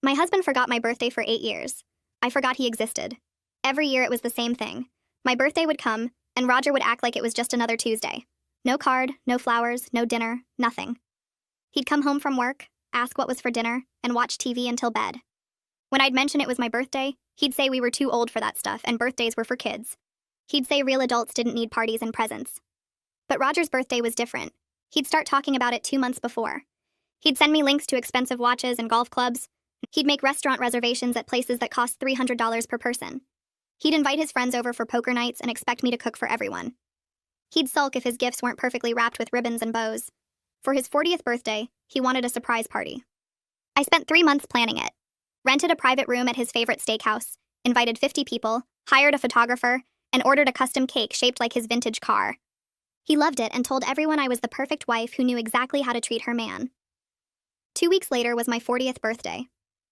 My husband forgot my birthday for 8 years. I forgot he existed. Every year it was the same thing. My birthday would come, and Roger would act like it was just another Tuesday. No card, no flowers, no dinner, nothing. He'd come home from work, ask what was for dinner, and watch TV until bed. When I'd mention it was my birthday, he'd say we were too old for that stuff and birthdays were for kids. He'd say real adults didn't need parties and presents. But Roger's birthday was different. He'd start talking about it 2 months before. He'd send me links to expensive watches and golf clubs. He'd make restaurant reservations at places that cost $300 per person. He'd invite his friends over for poker nights and expect me to cook for everyone. He'd sulk if his gifts weren't perfectly wrapped with ribbons and bows. For his 40th birthday, he wanted a surprise party. I spent 3 months planning it. Rented a private room at his favorite steakhouse, invited 50 people, hired a photographer, and ordered a custom cake shaped like his vintage car. He loved it and told everyone I was the perfect wife who knew exactly how to treat her man. 2 weeks later was my 40th birthday.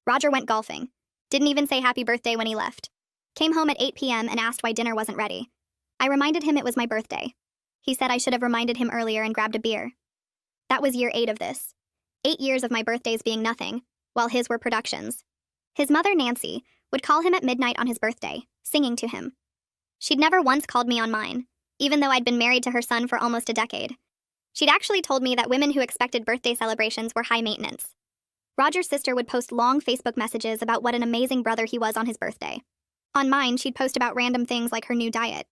Roger went golfing. Didn't even say happy birthday when he left. Came home at 8 p.m. and asked why dinner wasn't ready. I reminded him it was my birthday. He said I should have reminded him earlier and grabbed a beer. That was year 8 of this. 8 years of my birthdays being nothing, while his were productions. His mother, Nancy, would call him at midnight on his birthday, singing to him. She'd never once called me on mine, even though I'd been married to her son for almost a decade. She'd actually told me that women who expected birthday celebrations were high maintenance. Roger's sister would post long Facebook messages about what an amazing brother he was on his birthday. On mine, she'd post about random things like her new diet.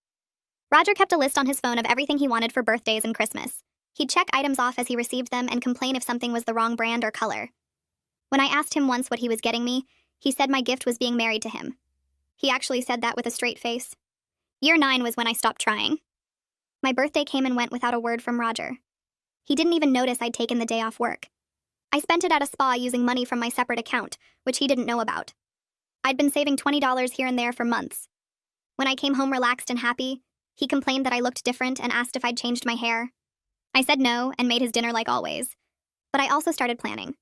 Roger kept a list on his phone of everything he wanted for birthdays and Christmas. He'd check items off as he received them and complain if something was the wrong brand or color. When I asked him once what he was getting me, he said my gift was being married to him. He actually said that with a straight face. Year 9 was when I stopped trying. My birthday came and went without a word from Roger. He didn't even notice I'd taken the day off work. I spent it at a spa using money from my separate account, which he didn't know about. I'd been saving $20 here and there for months. When I came home relaxed and happy, he complained that I looked different and asked if I'd changed my hair. I said no and made his dinner like always. But I also started planning.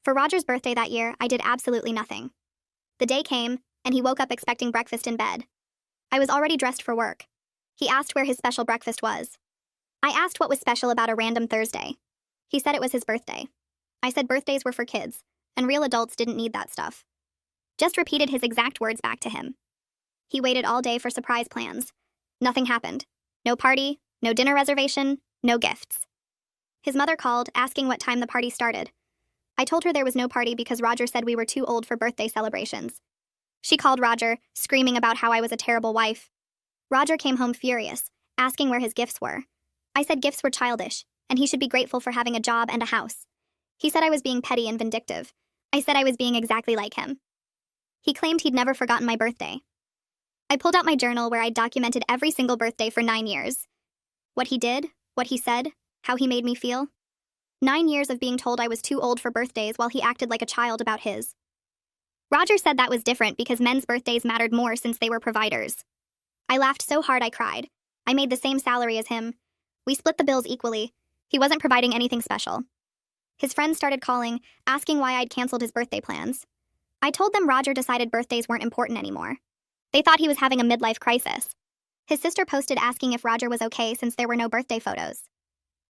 For Roger's birthday that year, I did absolutely nothing. The day came, and he woke up expecting breakfast in bed. I was already dressed for work. He asked where his special breakfast was. I asked what was special about a random Thursday. He said it was his birthday. I said birthdays were for kids, and real adults didn't need that stuff. Just repeated his exact words back to him. He waited all day for surprise plans. Nothing happened. No party, no dinner reservation, no gifts. His mother called, asking what time the party started. I told her there was no party because Roger said we were too old for birthday celebrations. She called Roger, screaming about how I was a terrible wife. Roger came home furious, asking where his gifts were. I said gifts were childish, and he should be grateful for having a job and a house. He said I was being petty and vindictive. I said I was being exactly like him. He claimed he'd never forgotten my birthday. I pulled out my journal where I'd documented every single birthday for 9 years. What he did, what he said, how he made me feel. 9 years of being told I was too old for birthdays while he acted like a child about his. Roger said that was different because men's birthdays mattered more since they were providers. I laughed so hard I cried. I made the same salary as him. We split the bills equally. He wasn't providing anything special. His friends started calling, asking why I'd canceled his birthday plans. I told them Roger decided birthdays weren't important anymore. They thought he was having a midlife crisis. His sister posted asking if Roger was okay since there were no birthday photos.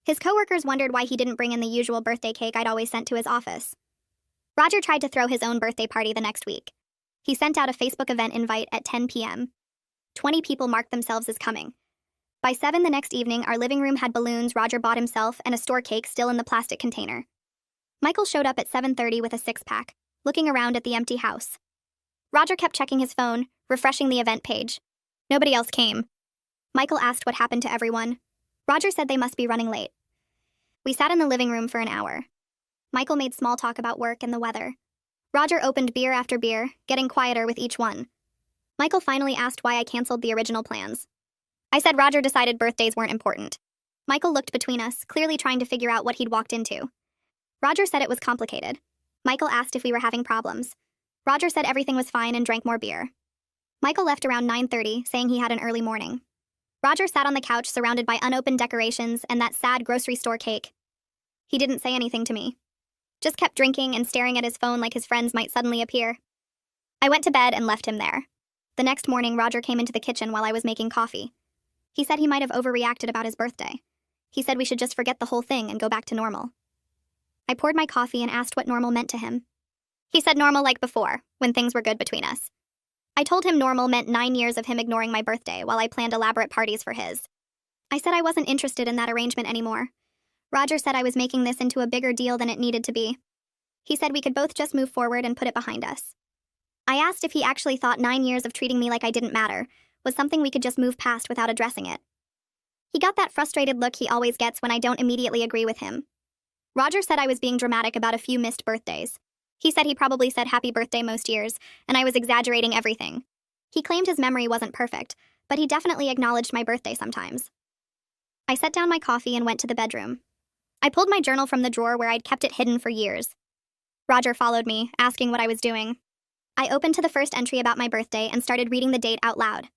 His coworkers wondered why he didn't bring in the usual birthday cake I'd always sent to his office. Roger tried to throw his own birthday party the next week. He sent out a Facebook event invite at 10 p.m. 20 people marked themselves as coming. By 7 the next evening, our living room had balloons Roger bought himself and a store cake still in the plastic container. Michael showed up at 7:30 with a six-pack, looking around at the empty house. Roger kept checking his phone, refreshing the event page. Nobody else came. Michael asked what happened to everyone. Roger said they must be running late. We sat in the living room for an hour. Michael made small talk about work and the weather. Roger opened beer after beer, getting quieter with each one. Michael finally asked why I canceled the original plans. I said Roger decided birthdays weren't important. Michael looked between us, clearly trying to figure out what he'd walked into. Roger said it was complicated. Michael asked if we were having problems. Roger said everything was fine and drank more beer. Michael left around 9:30, saying he had an early morning. Roger sat on the couch surrounded by unopened decorations and that sad grocery store cake. He didn't say anything to me. Just kept drinking and staring at his phone like his friends might suddenly appear. I went to bed and left him there. The next morning, Roger came into the kitchen while I was making coffee. He said he might have overreacted about his birthday. He said we should just forget the whole thing and go back to normal. I poured my coffee and asked what normal meant to him. He said normal like before, when things were good between us. I told him normal meant 9 years of him ignoring my birthday while I planned elaborate parties for his. I said I wasn't interested in that arrangement anymore. Roger said I was making this into a bigger deal than it needed to be. He said we could both just move forward and put it behind us. I asked if he actually thought 9 years of treating me like I didn't matter was something we could just move past without addressing it. He got that frustrated look he always gets when I don't immediately agree with him. Roger said I was being dramatic about a few missed birthdays. He said he probably said happy birthday most years, and I was exaggerating everything. He claimed his memory wasn't perfect, but he definitely acknowledged my birthday sometimes. I set down my coffee and went to the bedroom. I pulled my journal from the drawer where I'd kept it hidden for years. Roger followed me, asking what I was doing. I opened to the first entry about my birthday and started reading the date out loud.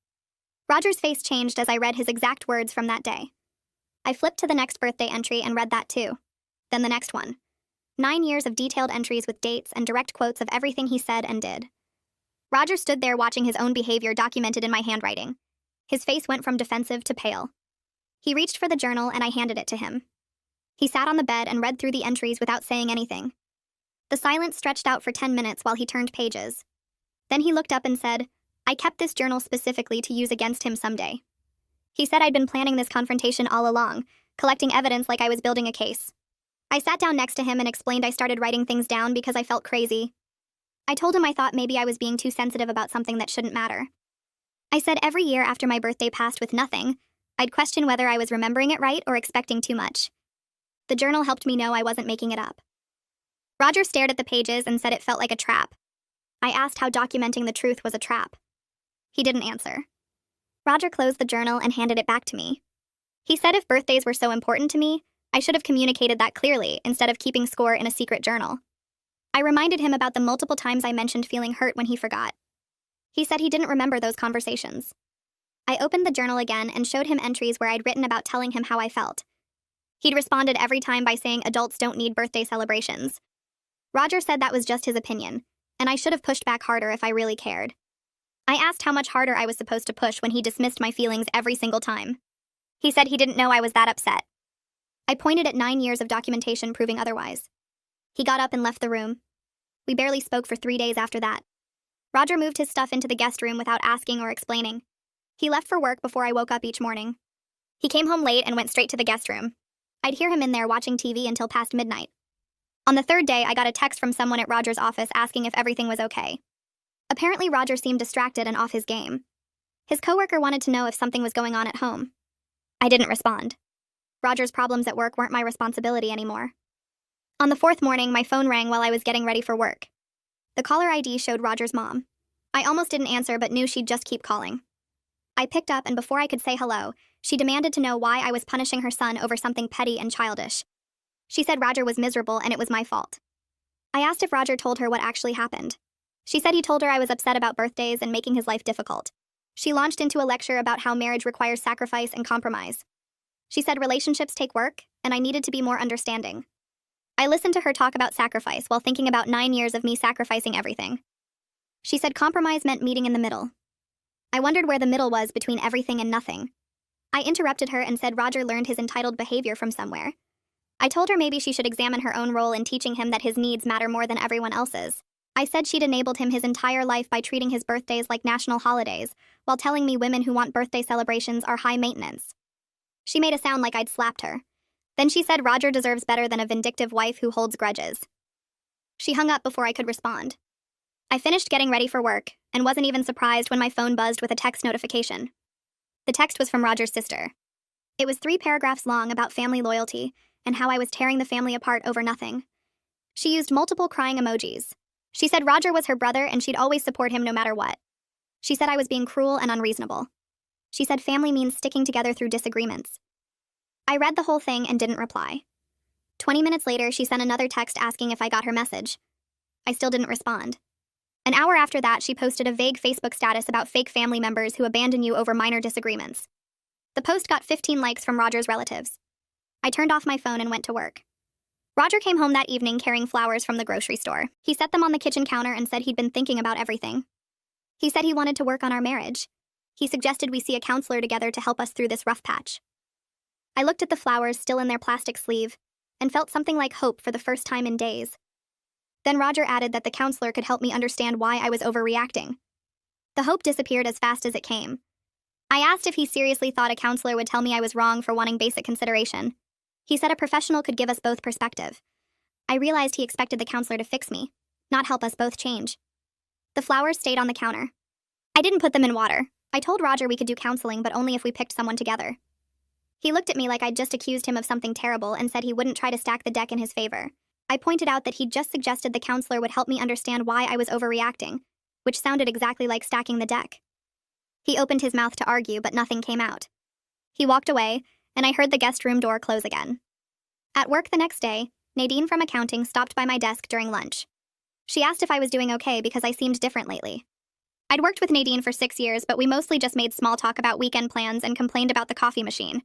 Roger's face changed as I read his exact words from that day. I flipped to the next birthday entry and read that too. Then the next one. 9 years of detailed entries with dates and direct quotes of everything he said and did. Roger stood there watching his own behavior documented in my handwriting. His face went from defensive to pale. He reached for the journal and I handed it to him. He sat on the bed and read through the entries without saying anything. The silence stretched out for 10 minutes while he turned pages. Then he looked up and said, "I kept this journal specifically to use against him someday." He said I'd been planning this confrontation all along, collecting evidence like I was building a case. I sat down next to him and explained I started writing things down because I felt crazy. I told him I thought maybe I was being too sensitive about something that shouldn't matter. I said every year after my birthday passed with nothing, I'd question whether I was remembering it right or expecting too much. The journal helped me know I wasn't making it up. Roger stared at the pages and said it felt like a trap. I asked how documenting the truth was a trap. He didn't answer. Roger closed the journal and handed it back to me. He said if birthdays were so important to me, I should have communicated that clearly instead of keeping score in a secret journal. I reminded him about the multiple times I mentioned feeling hurt when he forgot. He said he didn't remember those conversations. I opened the journal again and showed him entries where I'd written about telling him how I felt. He'd responded every time by saying adults don't need birthday celebrations. Roger said that was just his opinion, and I should have pushed back harder if I really cared. I asked how much harder I was supposed to push when he dismissed my feelings every single time. He said he didn't know I was that upset. I pointed at 9 years of documentation proving otherwise. He got up and left the room. We barely spoke for 3 days after that. Roger moved his stuff into the guest room without asking or explaining. He left for work before I woke up each morning. He came home late and went straight to the guest room. I'd hear him in there watching TV until past midnight. On the third day, I got a text from someone at Roger's office asking if everything was okay. Apparently, Roger seemed distracted and off his game. His coworker wanted to know if something was going on at home. I didn't respond. Roger's problems at work weren't my responsibility anymore. On the fourth morning, my phone rang while I was getting ready for work. The caller ID showed Roger's mom. I almost didn't answer but knew she'd just keep calling. I picked up and before I could say hello, she demanded to know why I was punishing her son over something petty and childish. She said Roger was miserable and it was my fault. I asked if Roger told her what actually happened. She said he told her I was upset about birthdays and making his life difficult. She launched into a lecture about how marriage requires sacrifice and compromise. She said relationships take work, and I needed to be more understanding. I listened to her talk about sacrifice while thinking about 9 years of me sacrificing everything. She said compromise meant meeting in the middle. I wondered where the middle was between everything and nothing. I interrupted her and said Roger learned his entitled behavior from somewhere. I told her maybe she should examine her own role in teaching him that his needs matter more than everyone else's. I said she'd enabled him his entire life by treating his birthdays like national holidays, while telling me women who want birthday celebrations are high maintenance. She made it sound like I'd slapped her. Then she said Roger deserves better than a vindictive wife who holds grudges. She hung up before I could respond. I finished getting ready for work, and wasn't even surprised when my phone buzzed with a text notification. The text was from Roger's sister. It was 3 paragraphs long about family loyalty, and how I was tearing the family apart over nothing. She used multiple crying emojis. She said Roger was her brother and she'd always support him no matter what. She said I was being cruel and unreasonable. She said family means sticking together through disagreements. I read the whole thing and didn't reply. 20 minutes later, she sent another text asking if I got her message. I still didn't respond. An hour after that, she posted a vague Facebook status about fake family members who abandon you over minor disagreements. The post got 15 likes from Roger's relatives. I turned off my phone and went to work. Roger came home that evening carrying flowers from the grocery store. He set them on the kitchen counter and said he'd been thinking about everything. He said he wanted to work on our marriage. He suggested we see a counselor together to help us through this rough patch. I looked at the flowers still in their plastic sleeve and felt something like hope for the first time in days. Then Roger added that the counselor could help me understand why I was overreacting. The hope disappeared as fast as it came. I asked if he seriously thought a counselor would tell me I was wrong for wanting basic consideration. He said a professional could give us both perspective. I realized he expected the counselor to fix me, not help us both change. The flowers stayed on the counter. I didn't put them in water. I told Roger we could do counseling, but only if we picked someone together. He looked at me like I'd just accused him of something terrible and said he wouldn't try to stack the deck in his favor. I pointed out that he'd just suggested the counselor would help me understand why I was overreacting, which sounded exactly like stacking the deck. He opened his mouth to argue, but nothing came out. He walked away, and I heard the guest room door close again. At work the next day, Nadine from accounting stopped by my desk during lunch. She asked if I was doing okay because I seemed different lately. I'd worked with Nadine for 6 years, but we mostly just made small talk about weekend plans and complained about the coffee machine.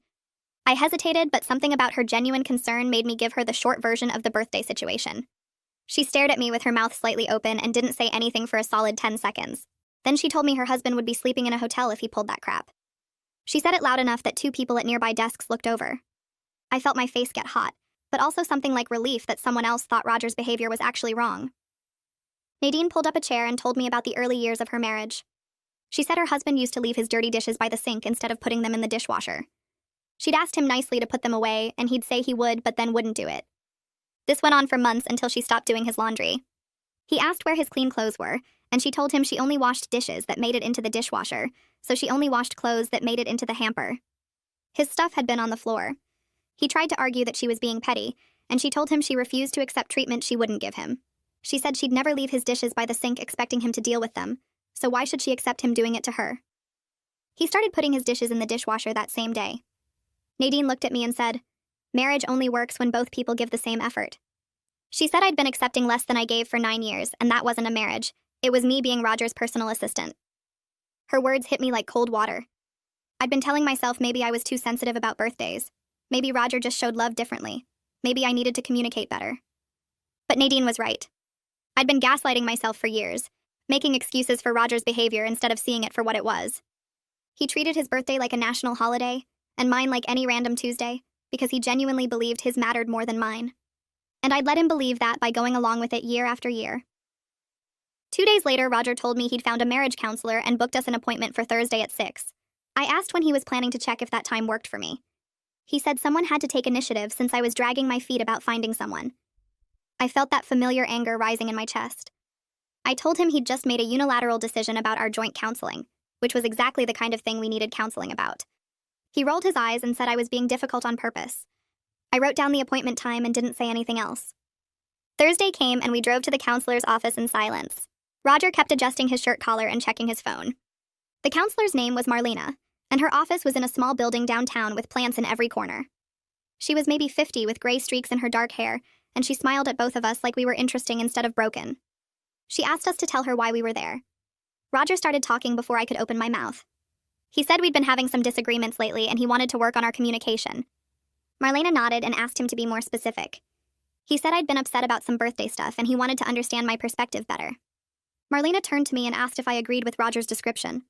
I hesitated, but something about her genuine concern made me give her the short version of the birthday situation. She stared at me with her mouth slightly open and didn't say anything for a solid 10 seconds. Then she told me her husband would be sleeping in a hotel if he pulled that crap. She said it loud enough that 2 people at nearby desks looked over. I felt my face get hot, but also something like relief that someone else thought Roger's behavior was actually wrong. Nadine pulled up a chair and told me about the early years of her marriage. She said her husband used to leave his dirty dishes by the sink instead of putting them in the dishwasher. She'd asked him nicely to put them away, and he'd say he would, but then wouldn't do it. This went on for months until she stopped doing his laundry. He asked where his clean clothes were, and she told him she only washed dishes that made it into the dishwasher, so she only washed clothes that made it into the hamper. His stuff had been on the floor. He tried to argue that she was being petty, and she told him she refused to accept treatment she wouldn't give him. She said she'd never leave his dishes by the sink expecting him to deal with them, so why should she accept him doing it to her? He started putting his dishes in the dishwasher that same day. Nadine looked at me and said, "Marriage only works when both people give the same effort." She said I'd been accepting less than I gave for 9 years, and that wasn't a marriage. It was me being Roger's personal assistant. Her words hit me like cold water. I'd been telling myself maybe I was too sensitive about birthdays. Maybe Roger just showed love differently. Maybe I needed to communicate better. But Nadine was right. I'd been gaslighting myself for years, making excuses for Roger's behavior instead of seeing it for what it was. He treated his birthday like a national holiday, and mine like any random Tuesday, because he genuinely believed his mattered more than mine. And I'd let him believe that by going along with it year after year. 2 days later, Roger told me he'd found a marriage counselor and booked us an appointment for Thursday at 6. I asked when he was planning to check if that time worked for me. He said someone had to take initiative since I was dragging my feet about finding someone. I felt that familiar anger rising in my chest. I told him he'd just made a unilateral decision about our joint counseling, which was exactly the kind of thing we needed counseling about. He rolled his eyes and said I was being difficult on purpose. I wrote down the appointment time and didn't say anything else. Thursday came and we drove to the counselor's office in silence. Roger kept adjusting his shirt collar and checking his phone. The counselor's name was Marlena, and her office was in a small building downtown with plants in every corner. She was maybe 50 with gray streaks in her dark hair, and she smiled at both of us like we were interesting instead of broken. She asked us to tell her why we were there. Roger started talking before I could open my mouth. He said we'd been having some disagreements lately and he wanted to work on our communication. Marlena nodded and asked him to be more specific. He said I'd been upset about some birthday stuff and he wanted to understand my perspective better. Marlena turned to me and asked if I agreed with Roger's description.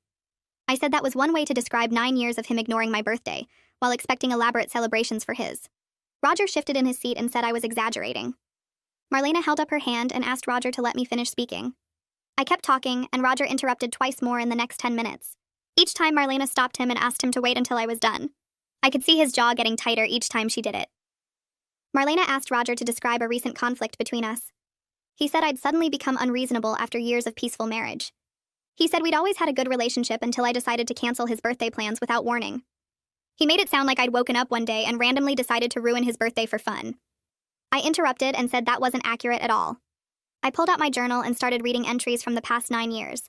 I said that was one way to describe 9 years of him ignoring my birthday, while expecting elaborate celebrations for his. Roger shifted in his seat and said I was exaggerating. Marlena held up her hand and asked Roger to let me finish speaking. I kept talking, and Roger interrupted twice more in the next 10 minutes. Each time Marlena stopped him and asked him to wait until I was done. I could see his jaw getting tighter each time she did it. Marlena asked Roger to describe a recent conflict between us. He said I'd suddenly become unreasonable after years of peaceful marriage. He said we'd always had a good relationship until I decided to cancel his birthday plans without warning. He made it sound like I'd woken up one day and randomly decided to ruin his birthday for fun. I interrupted and said that wasn't accurate at all. I pulled out my journal and started reading entries from the past 9 years.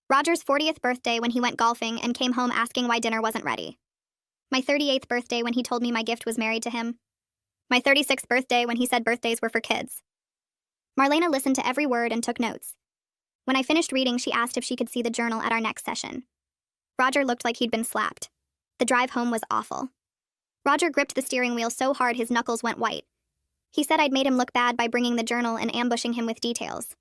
Roger's 40th birthday when he went golfing and came home asking why dinner wasn't ready. My 38th birthday when he told me my gift was married to him. My 36th birthday when he said birthdays were for kids. Marlena listened to every word and took notes. When I finished reading, she asked if she could see the journal at our next session. Roger looked like he'd been slapped. The drive home was awful. Roger gripped the steering wheel so hard his knuckles went white. He said I'd made him look bad by bringing the journal and ambushing him with details.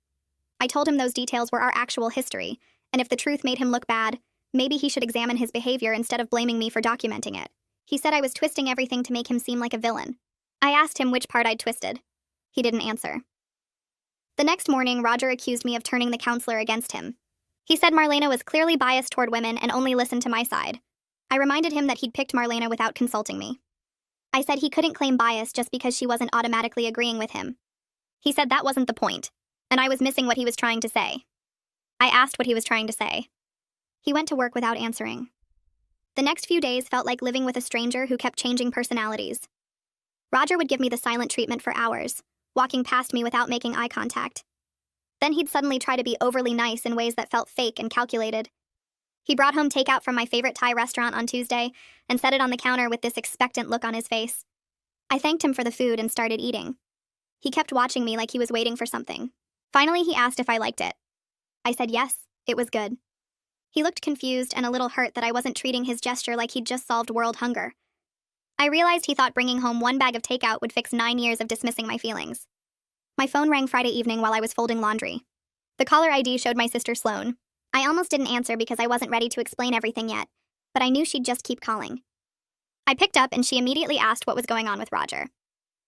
I told him those details were our actual history, and if the truth made him look bad, maybe he should examine his behavior instead of blaming me for documenting it. He said I was twisting everything to make him seem like a villain. I asked him which part I'd twisted. He didn't answer. The next morning, Roger accused me of turning the counselor against him. He said Marlena was clearly biased toward women and only listened to my side. I reminded him that he'd picked Marlena without consulting me. I said he couldn't claim bias just because she wasn't automatically agreeing with him. He said that wasn't the point, and I was missing what he was trying to say. I asked what he was trying to say. He went to work without answering. The next few days felt like living with a stranger who kept changing personalities. Roger would give me the silent treatment for hours, walking past me without making eye contact. Then he'd suddenly try to be overly nice in ways that felt fake and calculated. He brought home takeout from my favorite Thai restaurant on Tuesday and set it on the counter with this expectant look on his face. I thanked him for the food and started eating. He kept watching me like he was waiting for something. Finally, he asked if I liked it. I said yes, it was good. He looked confused and a little hurt that I wasn't treating his gesture like he'd just solved world hunger. I realized he thought bringing home one bag of takeout would fix 9 years of dismissing my feelings. My phone rang Friday evening while I was folding laundry. The caller ID showed my sister Sloane. I almost didn't answer because I wasn't ready to explain everything yet, but I knew she'd just keep calling. I picked up and she immediately asked what was going on with Roger.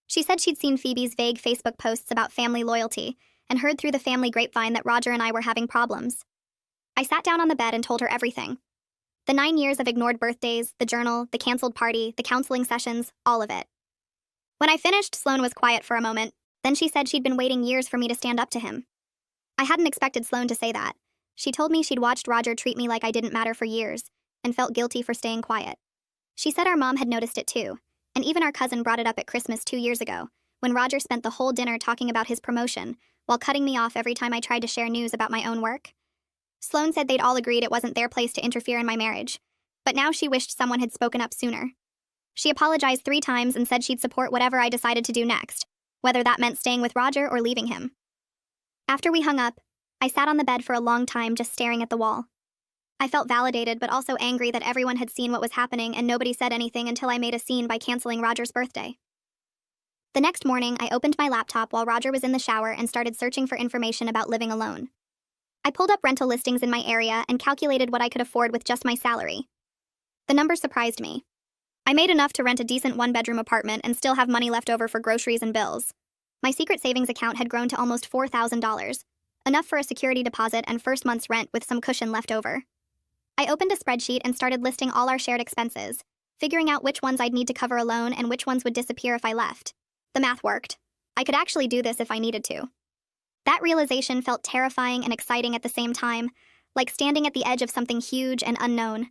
She said she'd seen Phoebe's vague Facebook posts about family loyalty and heard through the family grapevine that Roger and I were having problems. I sat down on the bed and told her everything. The 9 years of ignored birthdays, the journal, the canceled party, the counseling sessions, all of it. When I finished, Sloane was quiet for a moment. Then she said she'd been waiting years for me to stand up to him. I hadn't expected Sloane to say that. She told me she'd watched Roger treat me like I didn't matter for years and felt guilty for staying quiet. She said our mom had noticed it too, and even our cousin brought it up at Christmas 2 years ago, when Roger spent the whole dinner talking about his promotion while cutting me off every time I tried to share news about my own work. Sloane said they'd all agreed it wasn't their place to interfere in my marriage, but now she wished someone had spoken up sooner. She apologized 3 times and said she'd support whatever I decided to do next, whether that meant staying with Roger or leaving him. After we hung up, I sat on the bed for a long time just staring at the wall. I felt validated but also angry that everyone had seen what was happening and nobody said anything until I made a scene by canceling Roger's birthday. The next morning, I opened my laptop while Roger was in the shower and started searching for information about living alone. I pulled up rental listings in my area and calculated what I could afford with just my salary. The number surprised me. I made enough to rent a decent 1-bedroom apartment and still have money left over for groceries and bills. My secret savings account had grown to almost $4,000, enough for a security deposit and first month's rent with some cushion left over. I opened a spreadsheet and started listing all our shared expenses, figuring out which ones I'd need to cover alone and which ones would disappear if I left. The math worked. I could actually do this if I needed to. That realization felt terrifying and exciting at the same time, like standing at the edge of something huge and unknown.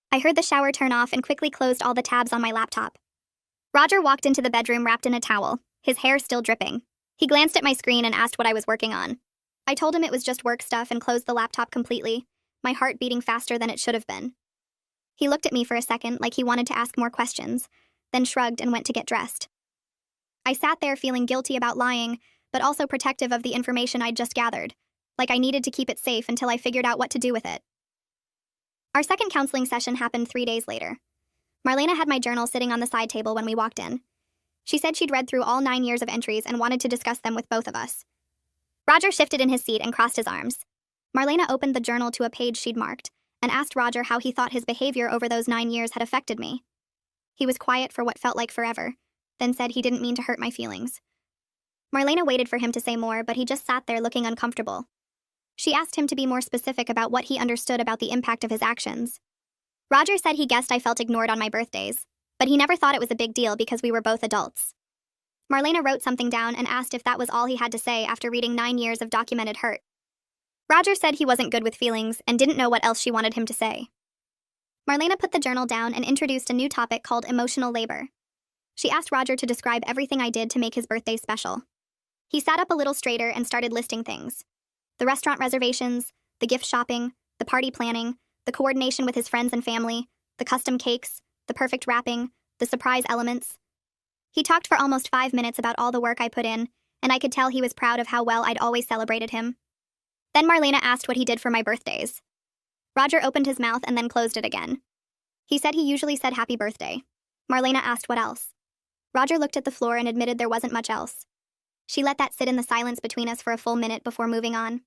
I heard the shower turn off and quickly closed all the tabs on my laptop. Roger walked into the bedroom wrapped in a towel, his hair still dripping. He glanced at my screen and asked what I was working on. I told him it was just work stuff and closed the laptop completely, my heart beating faster than it should have been. He looked at me for a second like he wanted to ask more questions, then shrugged and went to get dressed. I sat there feeling guilty about lying, but also protective of the information I'd just gathered, like I needed to keep it safe until I figured out what to do with it. Our second counseling session happened 3 days later. Marlena had my journal sitting on the side table when we walked in. She said she'd read through all 9 years of entries and wanted to discuss them with both of us. Roger shifted in his seat and crossed his arms. Marlena opened the journal to a page she'd marked and asked Roger how he thought his behavior over those 9 years had affected me. He was quiet for what felt like forever, then said he didn't mean to hurt my feelings. Marlena waited for him to say more, but he just sat there looking uncomfortable. She asked him to be more specific about what he understood about the impact of his actions. Roger said he guessed I felt ignored on my birthdays, but he never thought it was a big deal because we were both adults. Marlena wrote something down and asked if that was all he had to say after reading 9 years of documented hurt. Roger said he wasn't good with feelings and didn't know what else she wanted him to say. Marlena put the journal down and introduced a new topic called emotional labor. She asked Roger to describe everything I did to make his birthday special. He sat up a little straighter and started listing things. The restaurant reservations, the gift shopping, the party planning, the coordination with his friends and family, the custom cakes, the perfect wrapping, the surprise elements. He talked for almost 5 minutes about all the work I put in, and I could tell he was proud of how well I'd always celebrated him. Then Marlena asked what he did for my birthdays. Roger opened his mouth and then closed it again. He said he usually said happy birthday. Marlena asked what else. Roger looked at the floor and admitted there wasn't much else. She let that sit in the silence between us for a full minute before moving on.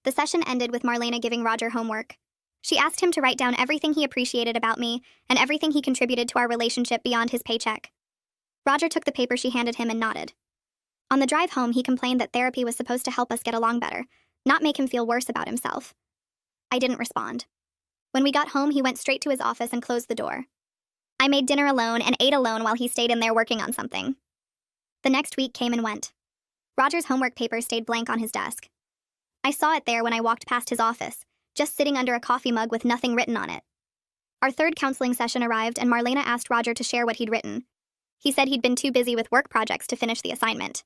The session ended with Marlena giving Roger homework. She asked him to write down everything he appreciated about me and everything he contributed to our relationship beyond his paycheck. Roger took the paper she handed him and nodded. On the drive home, he complained that therapy was supposed to help us get along better, not make him feel worse about himself. I didn't respond. When we got home, he went straight to his office and closed the door. I made dinner alone and ate alone while he stayed in there working on something. The next week came and went. Roger's homework paper stayed blank on his desk. I saw it there when I walked past his office, just sitting under a coffee mug with nothing written on it. Our third counseling session arrived and Marlena asked Roger to share what he'd written. He said he'd been too busy with work projects to finish the assignment.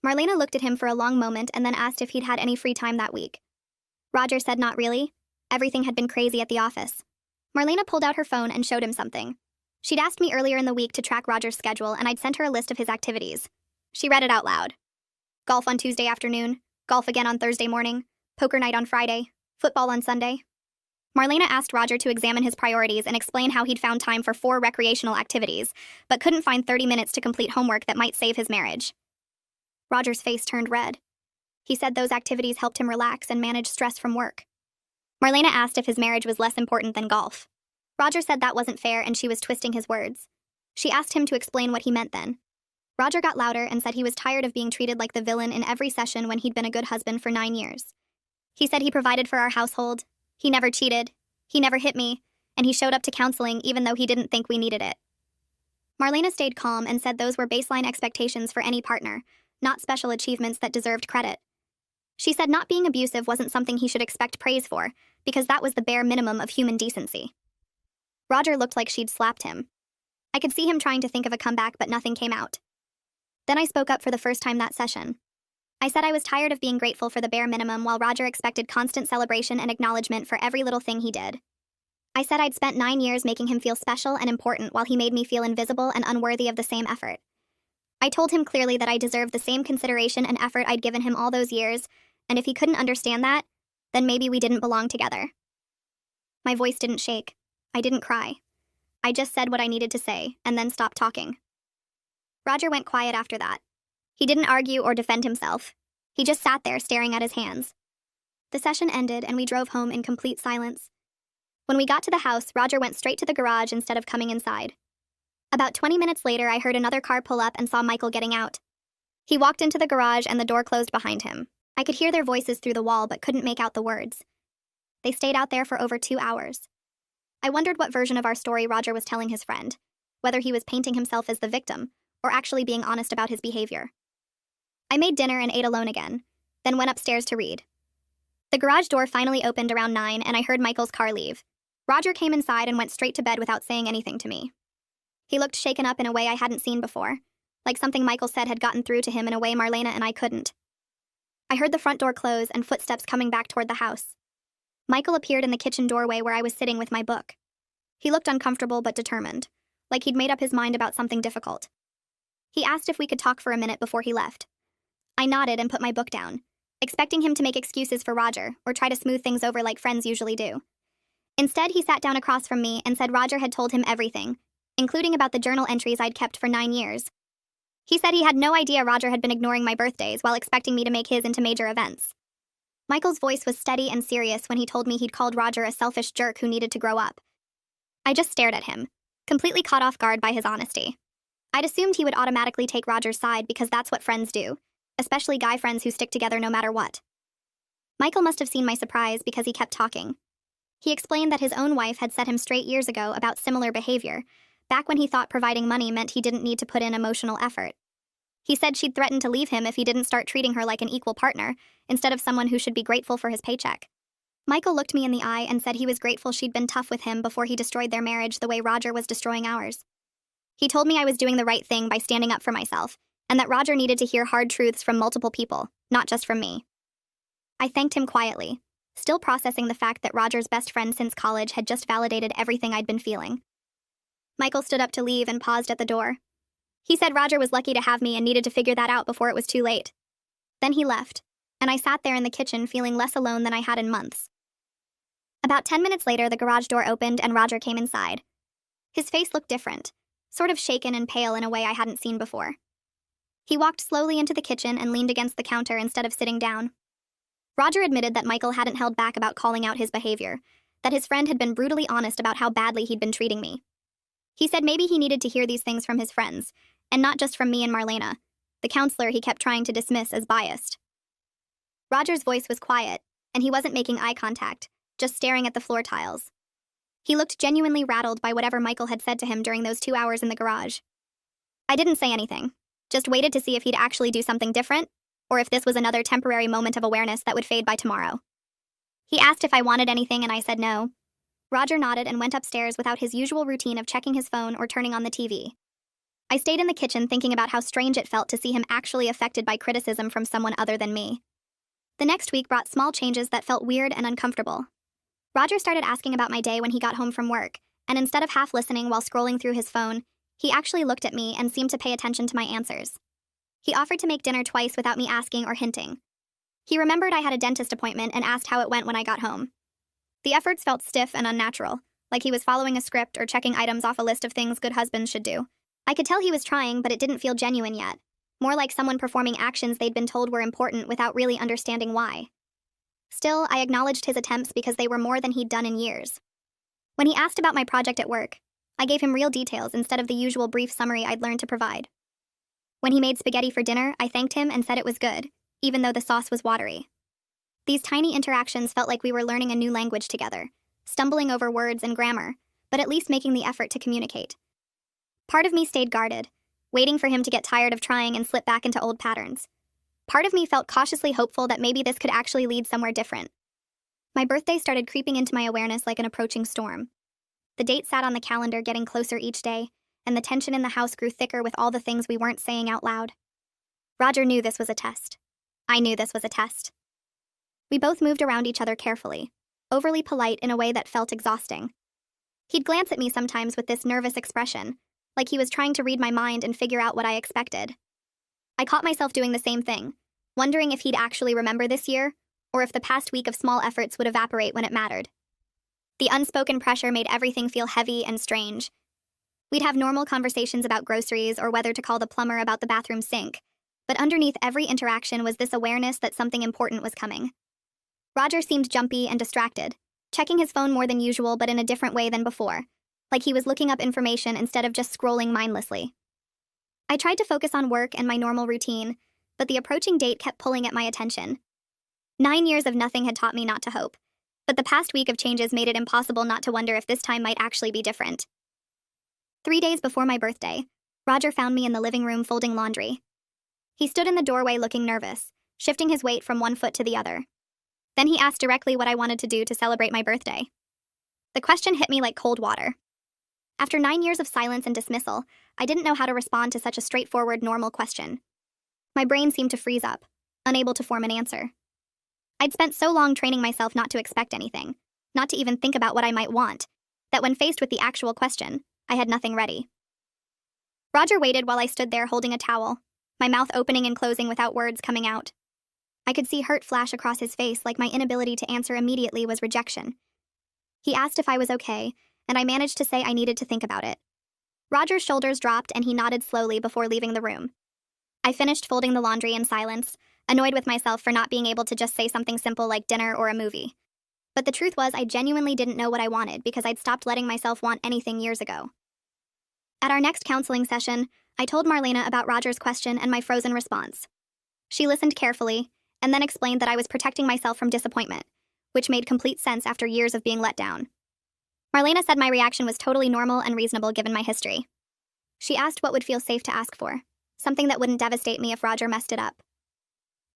Marlena looked at him for a long moment and then asked if he'd had any free time that week. Roger said not really. Everything had been crazy at the office. Marlena pulled out her phone and showed him something. She'd asked me earlier in the week to track Roger's schedule, and I'd sent her a list of his activities. She read it out loud. Golf on Tuesday afternoon, golf again on Thursday morning, poker night on Friday, football on Sunday. Marlena asked Roger to examine his priorities and explain how he'd found time for 4 recreational activities, but couldn't find 30 minutes to complete homework that might save his marriage. Roger's face turned red. He said those activities helped him relax and manage stress from work. Marlena asked if his marriage was less important than golf. Roger said that wasn't fair and she was twisting his words. She asked him to explain what he meant then. Roger got louder and said he was tired of being treated like the villain in every session when he'd been a good husband for 9 years. He said he provided for our household, he never cheated, he never hit me, and he showed up to counseling even though he didn't think we needed it. Marlena stayed calm and said those were baseline expectations for any partner, not special achievements that deserved credit. She said not being abusive wasn't something he should expect praise for, because that was the bare minimum of human decency. Roger looked like she'd slapped him. I could see him trying to think of a comeback, but nothing came out. Then I spoke up for the first time that session. I said I was tired of being grateful for the bare minimum while Roger expected constant celebration and acknowledgement for every little thing he did. I said I'd spent 9 years making him feel special and important while he made me feel invisible and unworthy of the same effort. I told him clearly that I deserved the same consideration and effort I'd given him all those years, and if he couldn't understand that, then maybe we didn't belong together. My voice didn't shake. I didn't cry. I just said what I needed to say, and then stopped talking. Roger went quiet after that. He didn't argue or defend himself. He just sat there staring at his hands. The session ended, and we drove home in complete silence. When we got to the house, Roger went straight to the garage instead of coming inside. About 20 minutes later, I heard another car pull up and saw Michael getting out. He walked into the garage and the door closed behind him. I could hear their voices through the wall but couldn't make out the words. They stayed out there for over 2 hours. I wondered what version of our story Roger was telling his friend, whether he was painting himself as the victim or actually being honest about his behavior. I made dinner and ate alone again, then went upstairs to read. The garage door finally opened around 9 and I heard Michael's car leave. Roger came inside and went straight to bed without saying anything to me. He looked shaken up in a way I hadn't seen before, like something Michael said had gotten through to him in a way Marlena and I couldn't. I heard the front door close and footsteps coming back toward the house. Michael appeared in the kitchen doorway where I was sitting with my book. He looked uncomfortable but determined, like he'd made up his mind about something difficult. He asked if we could talk for a minute before he left. I nodded and put my book down, expecting him to make excuses for Roger or try to smooth things over like friends usually do. Instead, he sat down across from me and said Roger had told him everything, including about the journal entries I'd kept for 9 years. He said he had no idea Roger had been ignoring my birthdays while expecting me to make his into major events. Michael's voice was steady and serious when he told me he'd called Roger a selfish jerk who needed to grow up. I just stared at him, completely caught off guard by his honesty. I'd assumed he would automatically take Roger's side because that's what friends do, especially guy friends who stick together no matter what. Michael must have seen my surprise because he kept talking. He explained that his own wife had set him straight years ago about similar behavior, back when he thought providing money meant he didn't need to put in emotional effort. He said she'd threatened to leave him if he didn't start treating her like an equal partner, instead of someone who should be grateful for his paycheck. Michael looked me in the eye and said he was grateful she'd been tough with him before he destroyed their marriage the way Roger was destroying ours. He told me I was doing the right thing by standing up for myself, and that Roger needed to hear hard truths from multiple people, not just from me. I thanked him quietly, still processing the fact that Roger's best friend since college had just validated everything I'd been feeling. Michael stood up to leave and paused at the door. He said Roger was lucky to have me and needed to figure that out before it was too late. Then he left, and I sat there in the kitchen feeling less alone than I had in months. About 10 minutes later, the garage door opened and Roger came inside. His face looked different, sort of shaken and pale in a way I hadn't seen before. He walked slowly into the kitchen and leaned against the counter instead of sitting down. Roger admitted that Michael hadn't held back about calling out his behavior, that his friend had been brutally honest about how badly he'd been treating me. He said maybe he needed to hear these things from his friends, and not just from me and Marlena, the counselor he kept trying to dismiss as biased. Roger's voice was quiet, and he wasn't making eye contact, just staring at the floor tiles. He looked genuinely rattled by whatever Michael had said to him during those 2 hours in the garage. I didn't say anything, just waited to see if he'd actually do something different, or if this was another temporary moment of awareness that would fade by tomorrow. He asked if I wanted anything, and I said no. Roger nodded and went upstairs without his usual routine of checking his phone or turning on the TV. I stayed in the kitchen thinking about how strange it felt to see him actually affected by criticism from someone other than me. The next week brought small changes that felt weird and uncomfortable. Roger started asking about my day when he got home from work, and instead of half listening while scrolling through his phone, he actually looked at me and seemed to pay attention to my answers. He offered to make dinner twice without me asking or hinting. He remembered I had a dentist appointment and asked how it went when I got home. The efforts felt stiff and unnatural, like he was following a script or checking items off a list of things good husbands should do. I could tell he was trying, but it didn't feel genuine yet. More like someone performing actions they'd been told were important without really understanding why. Still, I acknowledged his attempts because they were more than he'd done in years. When he asked about my project at work, I gave him real details instead of the usual brief summary I'd learned to provide. When he made spaghetti for dinner, I thanked him and said it was good, even though the sauce was watery. These tiny interactions felt like we were learning a new language together, stumbling over words and grammar, but at least making the effort to communicate. Part of me stayed guarded, waiting for him to get tired of trying and slip back into old patterns. Part of me felt cautiously hopeful that maybe this could actually lead somewhere different. My birthday started creeping into my awareness like an approaching storm. The date sat on the calendar, getting closer each day, and the tension in the house grew thicker with all the things we weren't saying out loud. Roger knew this was a test. I knew this was a test. We both moved around each other carefully, overly polite in a way that felt exhausting. He'd glance at me sometimes with this nervous expression, like he was trying to read my mind and figure out what I expected. I caught myself doing the same thing, wondering if he'd actually remember this year, or if the past week of small efforts would evaporate when it mattered. The unspoken pressure made everything feel heavy and strange. We'd have normal conversations about groceries or whether to call the plumber about the bathroom sink, but underneath every interaction was this awareness that something important was coming. Roger seemed jumpy and distracted, checking his phone more than usual but in a different way than before, like he was looking up information instead of just scrolling mindlessly. I tried to focus on work and my normal routine, but the approaching date kept pulling at my attention. 9 years of nothing had taught me not to hope, but the past week of changes made it impossible not to wonder if this time might actually be different. 3 days before my birthday, Roger found me in the living room folding laundry. He stood in the doorway looking nervous, shifting his weight from one foot to the other. Then he asked directly what I wanted to do to celebrate my birthday. The question hit me like cold water. After 9 years of silence and dismissal, I didn't know how to respond to such a straightforward, normal question. My brain seemed to freeze up, unable to form an answer. I'd spent so long training myself not to expect anything, not to even think about what I might want, that when faced with the actual question, I had nothing ready. Roger waited while I stood there holding a towel, my mouth opening and closing without words coming out. I could see hurt flash across his face, like my inability to answer immediately was rejection. He asked if I was okay, and I managed to say I needed to think about it. Roger's shoulders dropped and he nodded slowly before leaving the room. I finished folding the laundry in silence, annoyed with myself for not being able to just say something simple like dinner or a movie. But the truth was I genuinely didn't know what I wanted because I'd stopped letting myself want anything years ago. At our next counseling session, I told Marlena about Roger's question and my frozen response. She listened carefully, and then explained that I was protecting myself from disappointment, which made complete sense after years of being let down. Marlena said my reaction was totally normal and reasonable given my history. She asked what would feel safe to ask for, something that wouldn't devastate me if Roger messed it up.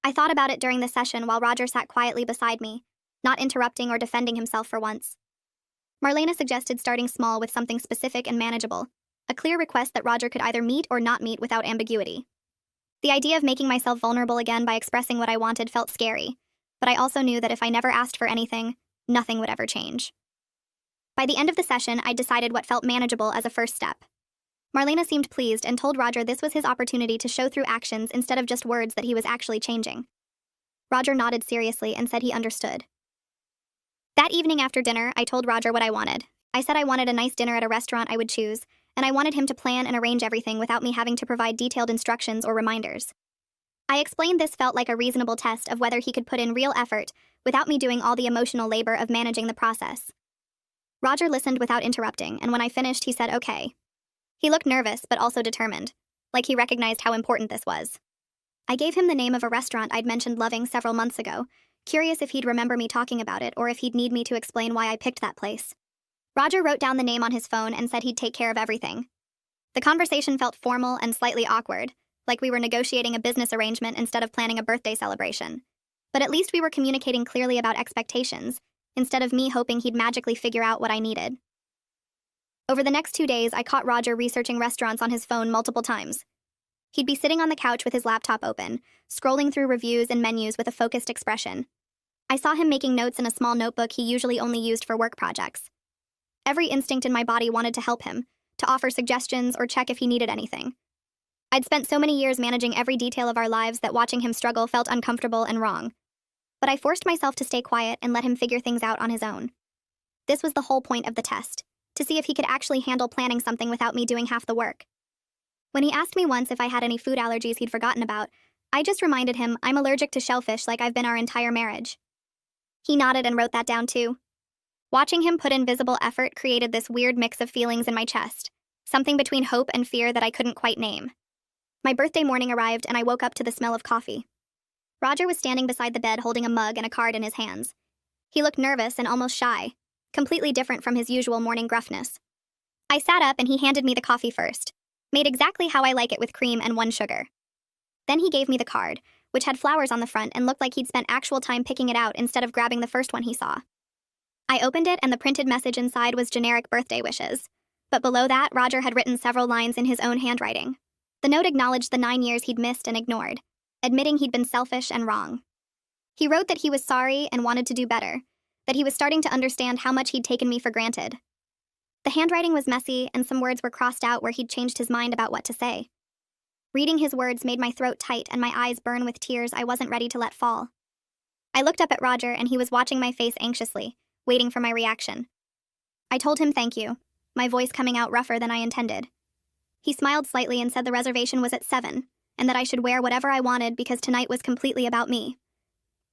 I thought about it during the session while Roger sat quietly beside me, not interrupting or defending himself for once. Marlena suggested starting small with something specific and manageable, a clear request that Roger could either meet or not meet without ambiguity. The idea of making myself vulnerable again by expressing what I wanted felt scary, but I also knew that if I never asked for anything, nothing would ever change. By the end of the session, I decided what felt manageable as a first step. Marlena seemed pleased and told Roger this was his opportunity to show through actions instead of just words that he was actually changing. Roger nodded seriously and said he understood. That evening after dinner, I told Roger what I wanted. I said I wanted a nice dinner at a restaurant I would choose, and I wanted him to plan and arrange everything without me having to provide detailed instructions or reminders. I explained this felt like a reasonable test of whether he could put in real effort without me doing all the emotional labor of managing the process. Roger listened without interrupting, and when I finished, he said okay. He looked nervous, but also determined, like he recognized how important this was. I gave him the name of a restaurant I'd mentioned loving several months ago, curious if he'd remember me talking about it or if he'd need me to explain why I picked that place. Roger wrote down the name on his phone and said he'd take care of everything. The conversation felt formal and slightly awkward, like we were negotiating a business arrangement instead of planning a birthday celebration. But at least we were communicating clearly about expectations, instead of me hoping he'd magically figure out what I needed. Over the next 2 days, I caught Roger researching restaurants on his phone multiple times. He'd be sitting on the couch with his laptop open, scrolling through reviews and menus with a focused expression. I saw him making notes in a small notebook he usually only used for work projects. Every instinct in my body wanted to help him, to offer suggestions or check if he needed anything. I'd spent so many years managing every detail of our lives that watching him struggle felt uncomfortable and wrong. But I forced myself to stay quiet and let him figure things out on his own. This was the whole point of the test, to see if he could actually handle planning something without me doing half the work. When he asked me once if I had any food allergies he'd forgotten about, I just reminded him I'm allergic to shellfish like I've been our entire marriage. He nodded and wrote that down too. Watching him put in visible effort created this weird mix of feelings in my chest, something between hope and fear that I couldn't quite name. My birthday morning arrived and I woke up to the smell of coffee. Roger was standing beside the bed holding a mug and a card in his hands. He looked nervous and almost shy, completely different from his usual morning gruffness. I sat up and he handed me the coffee first, made exactly how I like it with cream and 1 sugar. Then he gave me the card, which had flowers on the front and looked like he'd spent actual time picking it out instead of grabbing the first one he saw. I opened it and the printed message inside was generic birthday wishes, but below that, Roger had written several lines in his own handwriting. The note acknowledged the 9 years he'd missed and ignored, admitting he'd been selfish and wrong. He wrote that he was sorry and wanted to do better, that he was starting to understand how much he'd taken me for granted. The handwriting was messy and some words were crossed out where he'd changed his mind about what to say. Reading his words made my throat tight and my eyes burn with tears I wasn't ready to let fall. I looked up at Roger and he was watching my face anxiously, waiting for my reaction. I told him thank you, my voice coming out rougher than I intended. He smiled slightly and said the reservation was at 7, and that I should wear whatever I wanted because tonight was completely about me.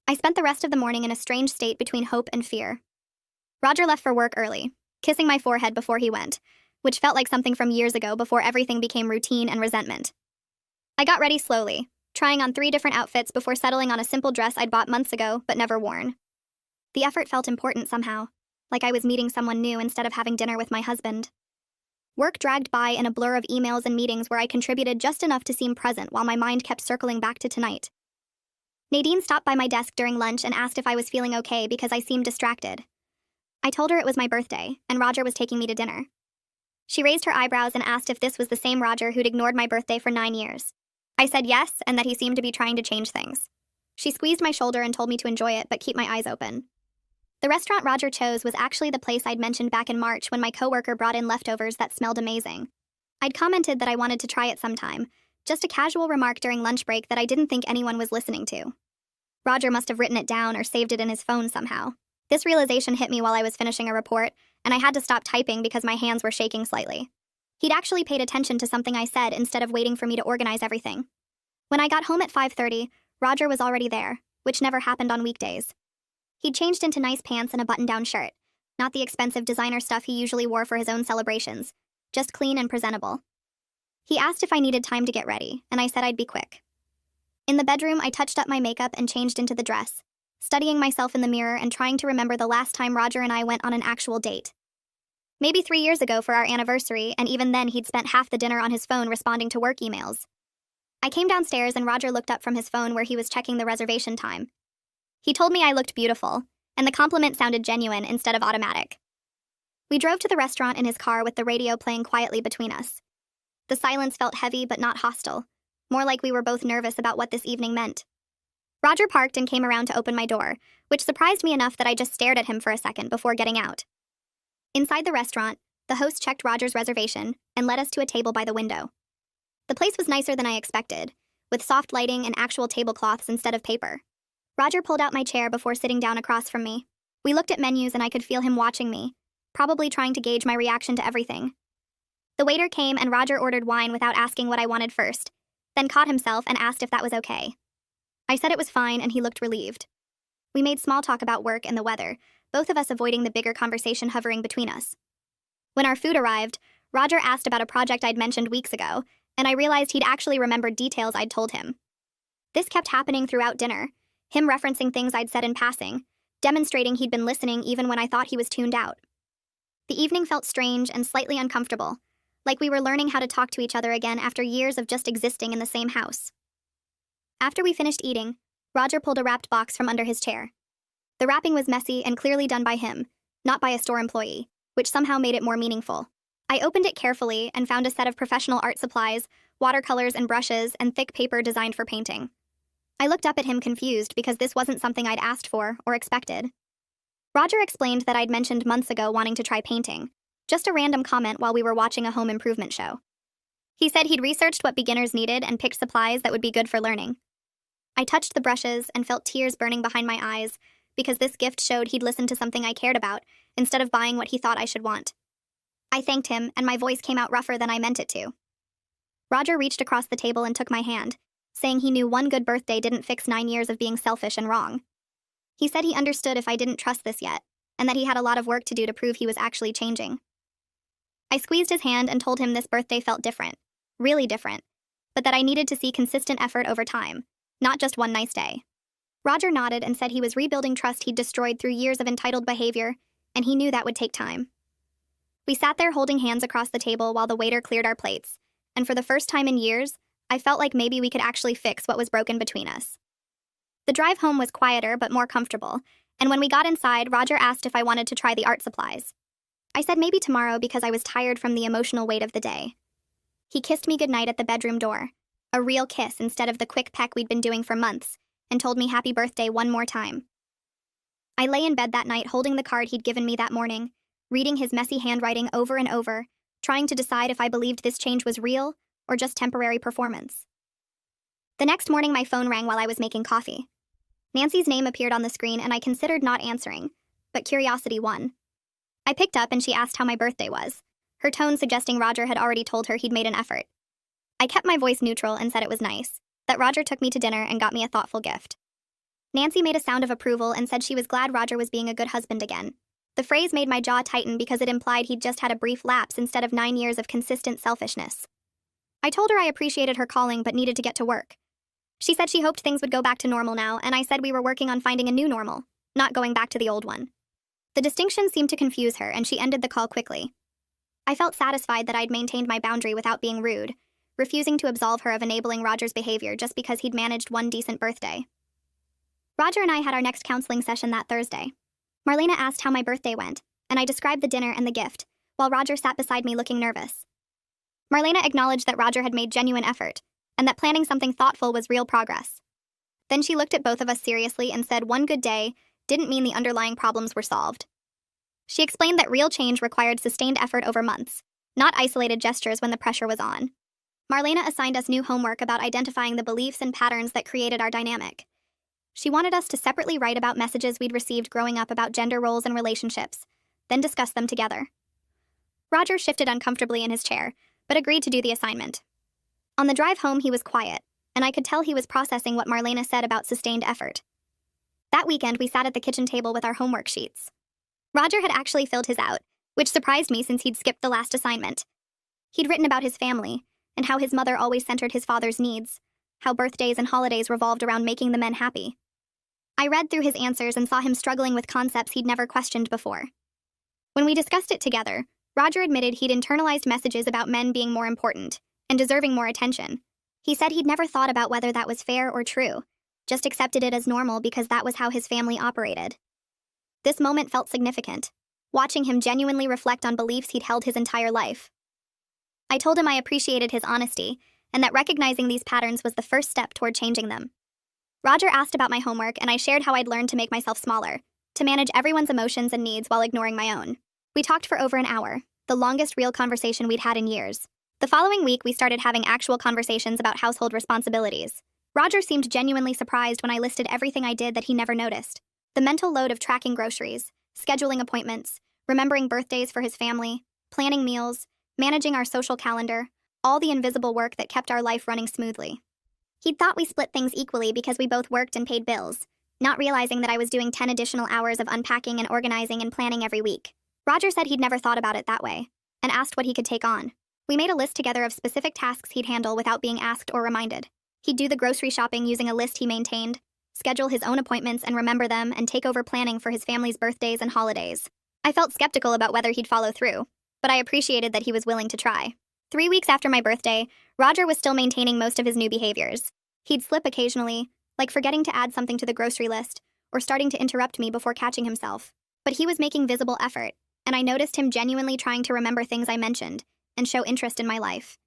I spent the rest of the morning in a strange state between hope and fear. Roger left for work early, kissing my forehead before he went, which felt like something from years ago before everything became routine and resentment. I got ready slowly, trying on 3 different outfits before settling on a simple dress I'd bought months ago but never worn. The effort felt important somehow, like I was meeting someone new instead of having dinner with my husband. Work dragged by in a blur of emails and meetings where I contributed just enough to seem present while my mind kept circling back to tonight. Nadine stopped by my desk during lunch and asked if I was feeling okay because I seemed distracted. I told her it was my birthday, and Roger was taking me to dinner. She raised her eyebrows and asked if this was the same Roger who'd ignored my birthday for 9 years. I said yes, and that he seemed to be trying to change things. She squeezed my shoulder and told me to enjoy it, but keep my eyes open. The restaurant Roger chose was actually the place I'd mentioned back in March when my coworker brought in leftovers that smelled amazing. I'd commented that I wanted to try it sometime, just a casual remark during lunch break that I didn't think anyone was listening to. Roger must have written it down or saved it in his phone somehow. This realization hit me while I was finishing a report, and I had to stop typing because my hands were shaking slightly. He'd actually paid attention to something I said instead of waiting for me to organize everything. When I got home at 5:30, Roger was already there, which never happened on weekdays. He'd changed into nice pants and a button-down shirt, not the expensive designer stuff he usually wore for his own celebrations, just clean and presentable. He asked if I needed time to get ready, and I said I'd be quick. In the bedroom, I touched up my makeup and changed into the dress, studying myself in the mirror and trying to remember the last time Roger and I went on an actual date. Maybe 3 years ago for our anniversary, and even then he'd spent half the dinner on his phone responding to work emails. I came downstairs and Roger looked up from his phone where he was checking the reservation time. He told me I looked beautiful, and the compliment sounded genuine instead of automatic. We drove to the restaurant in his car with the radio playing quietly between us. The silence felt heavy but not hostile, more like we were both nervous about what this evening meant. Roger parked and came around to open my door, which surprised me enough that I just stared at him for a second before getting out. Inside the restaurant, the host checked Roger's reservation and led us to a table by the window. The place was nicer than I expected, with soft lighting and actual tablecloths instead of paper. Roger pulled out my chair before sitting down across from me. We looked at menus and I could feel him watching me, probably trying to gauge my reaction to everything. The waiter came and Roger ordered wine without asking what I wanted first, then caught himself and asked if that was okay. I said it was fine and he looked relieved. We made small talk about work and the weather, both of us avoiding the bigger conversation hovering between us. When our food arrived, Roger asked about a project I'd mentioned weeks ago, and I realized he'd actually remembered details I'd told him. This kept happening throughout dinner, him referencing things I'd said in passing, demonstrating he'd been listening even when I thought he was tuned out. The evening felt strange and slightly uncomfortable, like we were learning how to talk to each other again after years of just existing in the same house. After we finished eating, Roger pulled a wrapped box from under his chair. The wrapping was messy and clearly done by him, not by a store employee, which somehow made it more meaningful. I opened it carefully and found a set of professional art supplies, watercolors and brushes, and thick paper designed for painting. I looked up at him confused because this wasn't something I'd asked for or expected. Roger explained that I'd mentioned months ago wanting to try painting, just a random comment while we were watching a home improvement show. He said he'd researched what beginners needed and picked supplies that would be good for learning. I touched the brushes and felt tears burning behind my eyes because this gift showed he'd listened to something I cared about instead of buying what he thought I should want. I thanked him, and my voice came out rougher than I meant it to. Roger reached across the table and took my hand, saying he knew one good birthday didn't fix 9 years of being selfish and wrong. He said he understood if I didn't trust this yet, and that he had a lot of work to do to prove he was actually changing. I squeezed his hand and told him this birthday felt different, really different, but that I needed to see consistent effort over time, not just one nice day. Roger nodded and said he was rebuilding trust he'd destroyed through years of entitled behavior, and he knew that would take time. We sat there holding hands across the table while the waiter cleared our plates, and for the first time in years, I felt like maybe we could actually fix what was broken between us. The drive home was quieter but more comfortable, and when we got inside, Roger asked if I wanted to try the art supplies. I said maybe tomorrow because I was tired from the emotional weight of the day. He kissed me goodnight at the bedroom door, a real kiss instead of the quick peck we'd been doing for months, and told me happy birthday one more time. I lay in bed that night holding the card he'd given me that morning, reading his messy handwriting over and over, trying to decide if I believed this change was real or just temporary performance. The next morning, my phone rang while I was making coffee. Nancy's name appeared on the screen, and I considered not answering, but curiosity won. I picked up and she asked how my birthday was, her tone suggesting Roger had already told her he'd made an effort. I kept my voice neutral and said it was nice, that Roger took me to dinner and got me a thoughtful gift. Nancy made a sound of approval and said she was glad Roger was being a good husband again. The phrase made my jaw tighten because it implied he'd just had a brief lapse instead of 9 years of consistent selfishness. I told her I appreciated her calling but needed to get to work. She said she hoped things would go back to normal now, and I said we were working on finding a new normal, not going back to the old one. The distinction seemed to confuse her, and she ended the call quickly. I felt satisfied that I'd maintained my boundary without being rude, refusing to absolve her of enabling Roger's behavior just because he'd managed one decent birthday. Roger and I had our next counseling session that Thursday. Marlena asked how my birthday went, and I described the dinner and the gift, while Roger sat beside me looking nervous. Marlena acknowledged that Roger had made genuine effort, and that planning something thoughtful was real progress. Then she looked at both of us seriously and said one good day didn't mean the underlying problems were solved. She explained that real change required sustained effort over months, not isolated gestures when the pressure was on. Marlena assigned us new homework about identifying the beliefs and patterns that created our dynamic. She wanted us to separately write about messages we'd received growing up about gender roles and relationships, then discuss them together. Roger shifted uncomfortably in his chair, but agreed to do the assignment. On the drive home, he was quiet, and I could tell he was processing what Marlena said about sustained effort. That weekend, we sat at the kitchen table with our homework sheets. Roger had actually filled his out, which surprised me since he'd skipped the last assignment. He'd written about his family, and how his mother always centered his father's needs, how birthdays and holidays revolved around making the men happy. I read through his answers and saw him struggling with concepts he'd never questioned before. When we discussed it together, Roger admitted he'd internalized messages about men being more important and deserving more attention. He said he'd never thought about whether that was fair or true, just accepted it as normal because that was how his family operated. This moment felt significant, watching him genuinely reflect on beliefs he'd held his entire life. I told him I appreciated his honesty, and that recognizing these patterns was the first step toward changing them. Roger asked about my homework, and I shared how I'd learned to make myself smaller, to manage everyone's emotions and needs while ignoring my own. We talked for over an hour, the longest real conversation we'd had in years. The following week, we started having actual conversations about household responsibilities. Roger seemed genuinely surprised when I listed everything I did that he never noticed. The mental load of tracking groceries, scheduling appointments, remembering birthdays for his family, planning meals, managing our social calendar, all the invisible work that kept our life running smoothly. He'd thought we split things equally because we both worked and paid bills, not realizing that I was doing 10 additional hours of unpacking and organizing and planning every week. Roger said he'd never thought about it that way, and asked what he could take on. We made a list together of specific tasks he'd handle without being asked or reminded. He'd do the grocery shopping using a list he maintained, schedule his own appointments and remember them, and take over planning for his family's birthdays and holidays. I felt skeptical about whether he'd follow through, but I appreciated that he was willing to try. 3 weeks after my birthday, Roger was still maintaining most of his new behaviors. He'd slip occasionally, like forgetting to add something to the grocery list, or starting to interrupt me before catching himself. But he was making visible effort, and I noticed him genuinely trying to remember things I mentioned and show interest in my life.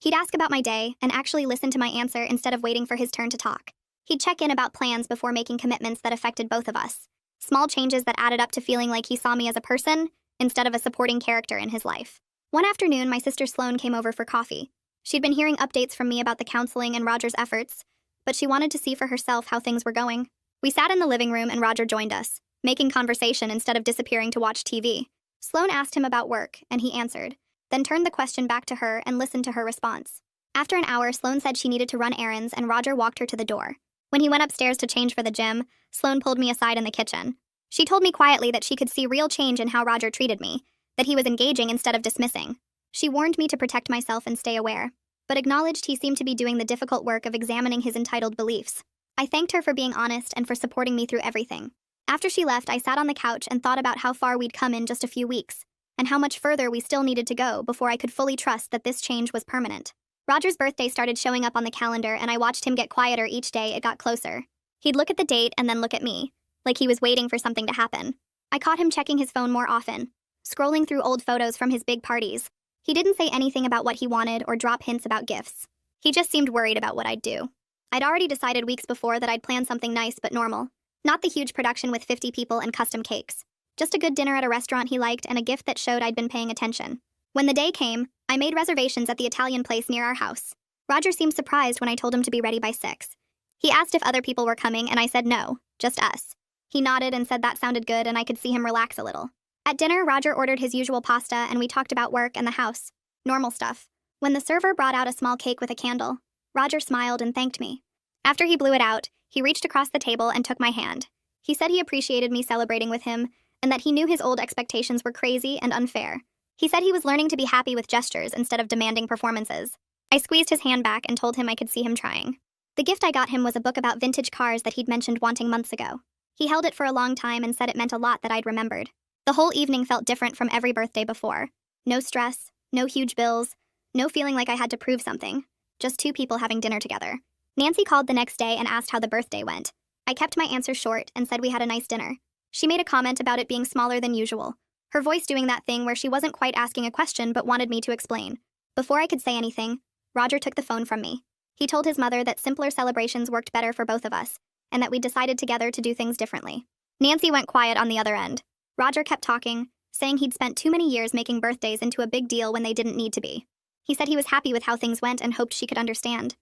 He'd ask about my day and actually listen to my answer instead of waiting for his turn to talk. He'd check in about plans before making commitments that affected both of us. Small changes that added up to feeling like he saw me as a person instead of a supporting character in his life. One afternoon, my sister Sloane came over for coffee. She'd been hearing updates from me about the counseling and Roger's efforts, but she wanted to see for herself how things were going. We sat in the living room and Roger joined us, making conversation instead of disappearing to watch TV. Sloane asked him about work, and he answered, then turned the question back to her and listened to her response. After an hour, Sloane said she needed to run errands, and Roger walked her to the door. When he went upstairs to change for the gym, Sloane pulled me aside in the kitchen. She told me quietly that she could see real change in how Roger treated me, that he was engaging instead of dismissing. She warned me to protect myself and stay aware, but acknowledged he seemed to be doing the difficult work of examining his entitled beliefs. I thanked her for being honest and for supporting me through everything. After she left, I sat on the couch and thought about how far we'd come in just a few weeks, and how much further we still needed to go before I could fully trust that this change was permanent. Roger's birthday started showing up on the calendar, and I watched him get quieter each day it got closer. He'd look at the date and then look at me, like he was waiting for something to happen. I caught him checking his phone more often, scrolling through old photos from his big parties. He didn't say anything about what he wanted or drop hints about gifts. He just seemed worried about what I'd do. I'd already decided weeks before that I'd plan something nice but normal. Not the huge production with 50 people and custom cakes. Just a good dinner at a restaurant he liked and a gift that showed I'd been paying attention. When the day came, I made reservations at the Italian place near our house. Roger seemed surprised when I told him to be ready by 6. He asked if other people were coming, and I said no, just us. He nodded and said that sounded good, and I could see him relax a little. At dinner, Roger ordered his usual pasta, and we talked about work and the house. Normal stuff. When the server brought out a small cake with a candle, Roger smiled and thanked me. After he blew it out, he reached across the table and took my hand. He said he appreciated me celebrating with him, and that he knew his old expectations were crazy and unfair. He said he was learning to be happy with gestures instead of demanding performances. I squeezed his hand back and told him I could see him trying. The gift I got him was a book about vintage cars that he'd mentioned wanting months ago. He held it for a long time and said it meant a lot that I'd remembered. The whole evening felt different from every birthday before. No stress, no huge bills, no feeling like I had to prove something. Just 2 people having dinner together. Nancy called the next day and asked how the birthday went. I kept my answer short and said we had a nice dinner. She made a comment about it being smaller than usual, her voice doing that thing where she wasn't quite asking a question but wanted me to explain. Before I could say anything, Roger took the phone from me. He told his mother that simpler celebrations worked better for both of us, and that we decided together to do things differently. Nancy went quiet on the other end. Roger kept talking, saying he'd spent too many years making birthdays into a big deal when they didn't need to be. He said he was happy with how things went and hoped she could understand.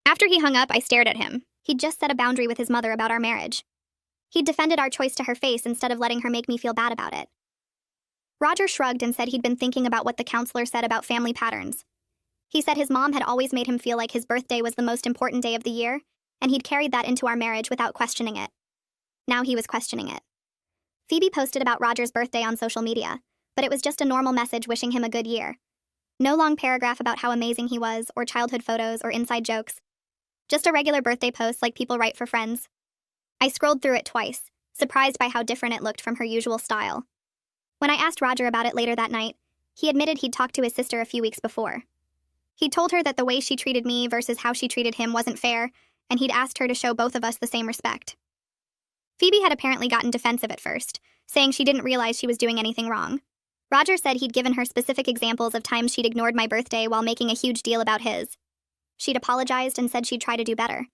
After he hung up, I stared at him. He'd just set a boundary with his mother about our marriage. He'd defended our choice to her face instead of letting her make me feel bad about it. Roger shrugged and said he'd been thinking about what the counselor said about family patterns. He said his mom had always made him feel like his birthday was the most important day of the year, and he'd carried that into our marriage without questioning it. Now he was questioning it. Phoebe posted about Roger's birthday on social media, but it was just a normal message wishing him a good year. No long paragraph about how amazing he was, or childhood photos, or inside jokes. Just a regular birthday post like people write for friends. I scrolled through it twice, surprised by how different it looked from her usual style. When I asked Roger about it later that night, he admitted he'd talked to his sister a few weeks before. He'd told her that the way she treated me versus how she treated him wasn't fair, and he'd asked her to show both of us the same respect. Phoebe had apparently gotten defensive at first, saying she didn't realize she was doing anything wrong. Roger said he'd given her specific examples of times she'd ignored my birthday while making a huge deal about his. She'd apologized and said she'd try to do better.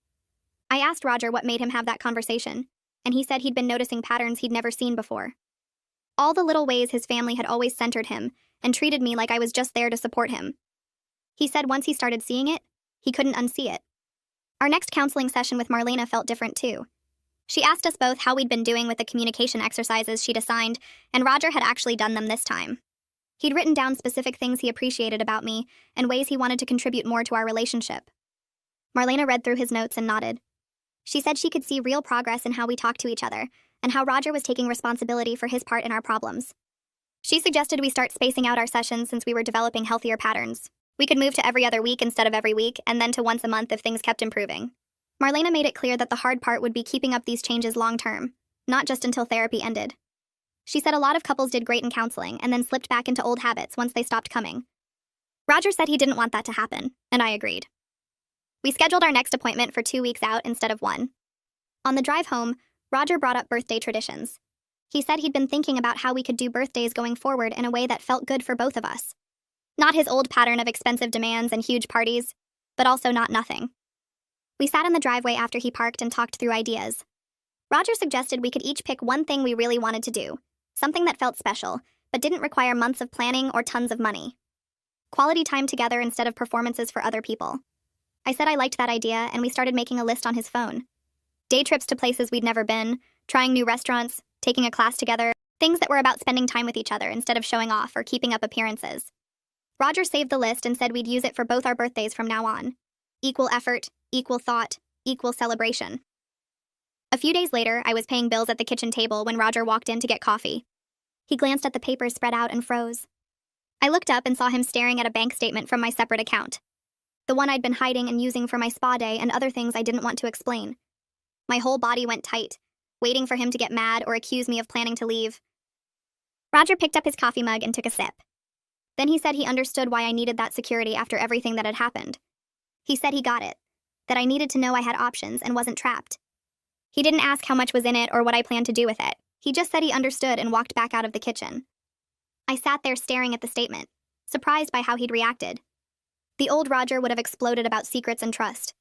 I asked Roger what made him have that conversation, and he said he'd been noticing patterns he'd never seen before. All the little ways his family had always centered him and treated me like I was just there to support him. He said once he started seeing it, he couldn't unsee it. Our next counseling session with Marlena felt different too. She asked us both how we'd been doing with the communication exercises she'd assigned, and Roger had actually done them this time. He'd written down specific things he appreciated about me and ways he wanted to contribute more to our relationship. Marlena read through his notes and nodded. She said she could see real progress in how we talked to each other, and how Roger was taking responsibility for his part in our problems. She suggested we start spacing out our sessions since we were developing healthier patterns. We could move to every other week instead of every week, and then to once a month if things kept improving. Marlena made it clear that the hard part would be keeping up these changes long term, not just until therapy ended. She said a lot of couples did great in counseling and then slipped back into old habits once they stopped coming. Roger said he didn't want that to happen, and I agreed. We scheduled our next appointment for 2 weeks out instead of one. On the drive home, Roger brought up birthday traditions. He said he'd been thinking about how we could do birthdays going forward in a way that felt good for both of us. Not his old pattern of expensive demands and huge parties, but also not nothing. We sat in the driveway after he parked and talked through ideas. Roger suggested we could each pick one thing we really wanted to do, something that felt special, but didn't require months of planning or tons of money. Quality time together instead of performances for other people. I said I liked that idea, and we started making a list on his phone. Day trips to places we'd never been, trying new restaurants, taking a class together, things that were about spending time with each other instead of showing off or keeping up appearances. Roger saved the list and said we'd use it for both our birthdays from now on. Equal effort, equal thought, equal celebration. A few days later, I was paying bills at the kitchen table when Roger walked in to get coffee. He glanced at the papers spread out and froze. I looked up and saw him staring at a bank statement from my separate account. The one I'd been hiding and using for my spa day and other things I didn't want to explain. My whole body went tight, waiting for him to get mad or accuse me of planning to leave. Roger picked up his coffee mug and took a sip. Then he said he understood why I needed that security after everything that had happened. He said he got it, that I needed to know I had options and wasn't trapped. He didn't ask how much was in it or what I planned to do with it. He just said he understood and walked back out of the kitchen. I sat there staring at the statement, surprised by how he'd reacted. The old Roger would have exploded about secrets and trust.